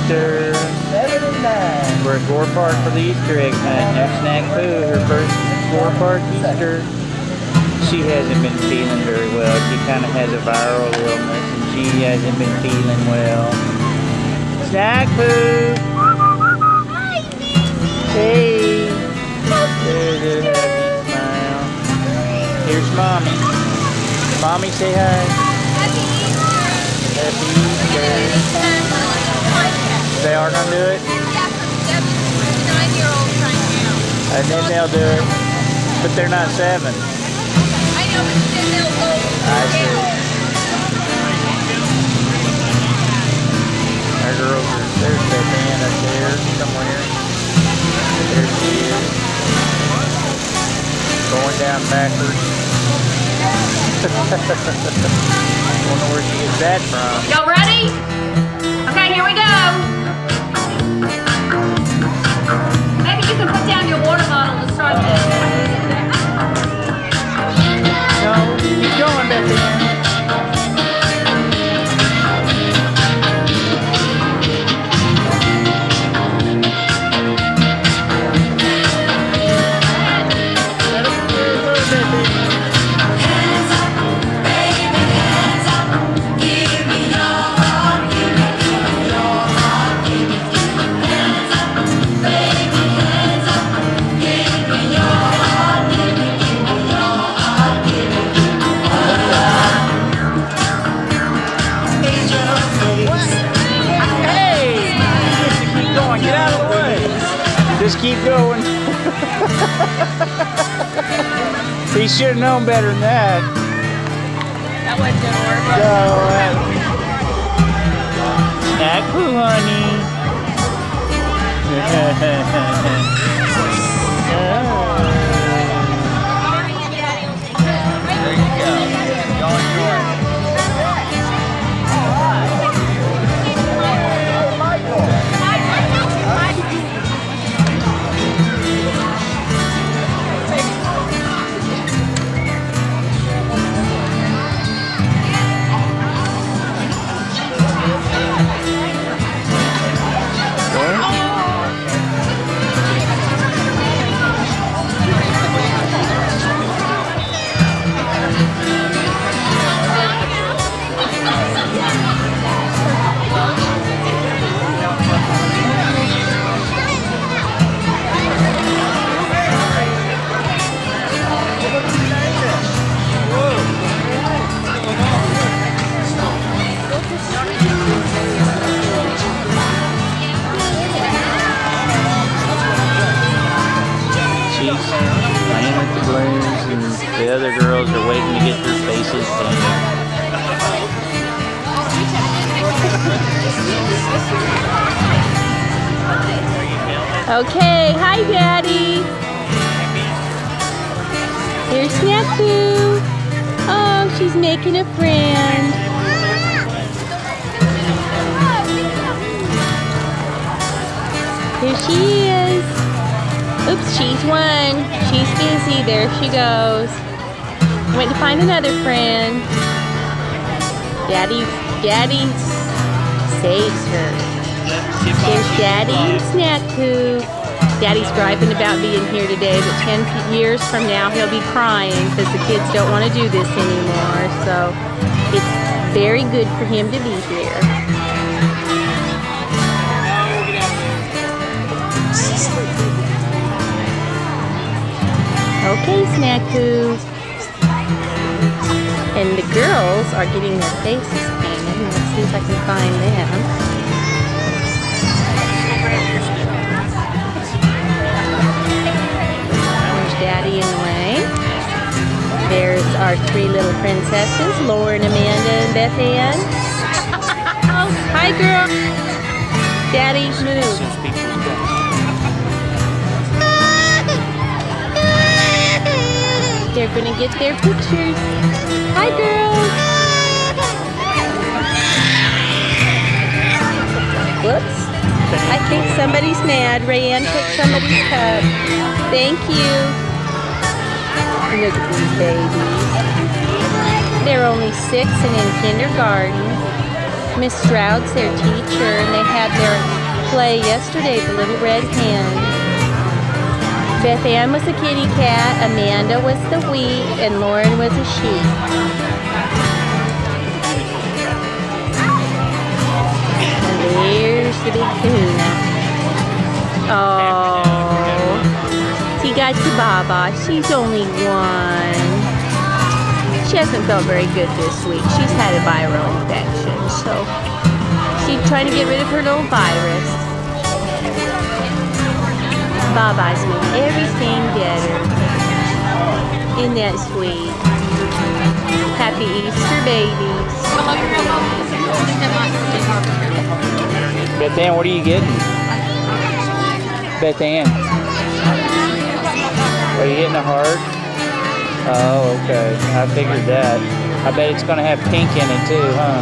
Easter. We're at Gore Park for the Easter egg hunt. There's Snack Poo, her first Gore Park Easter. She hasn't been feeling very well. She kind of has a viral illness and she hasn't been feeling well. Snack Poo! Hi, baby! Hey! There's a happy smile. Here's Mommy. Mommy, say hi. Happy Easter! Happy Easter. They are going to do it? Yeah, for 9-year-olds right now. And then they'll do it. But they're not 7. I know, but then they'll go. I see. Our girls are, there's that man up there somewhere. There she is. Going down backwards. Wonder where she gets that from. Y'all ready? Okay, here we go. Maybe you can put down your water bottle to start this. No, keep going, Bethany. Just keep going. He should have known better than that. That wasn't gonna work. No, Snack Poo, honey. There you go. Y'all enjoy it. Playing with the balloons and the other girls are waiting to get their faces painted. Okay, hi Daddy. Here's Snack Poo. Oh, she's making a friend. Here she is. Oops, she's won. She's busy. There she goes. Went to find another friend. Daddy saves her. Here's Daddy and Snack Poo. Daddy's griping about being here today, but 10 years from now he'll be crying because the kids don't want to do this anymore. So it's very good for him to be here. Okay, Snack Poo. And the girls are getting their faces painted. Let's see if I can find them. There's Daddy in the way. There's our 3 little princesses, Lauren, Amanda, and Beth Ann. Oh, hi, girl. Daddy, move. They're gonna get their pictures. Hi, girls. Whoops. I think somebody's mad. Rayanne took somebody's cup. Thank you. Look at these babies. They're only 6 and in kindergarten. Miss Stroud's their teacher, and they had their play yesterday, The Little Red Hen. Beth Ann was a kitty cat, Amanda was the wheat, and Lauren was a sheep. And there's the big kahuna. Oh, he got to Baba. She's only 1. She hasn't felt very good this week. She's had a viral infection, so she's trying to get rid of her little virus. Baba's made everything better. Isn't that sweet? Happy Easter, babies. Beth Ann, what are you getting? Beth Ann. Are you getting a heart? Oh, okay. I figured that. I bet it's going to have pink in it too, huh?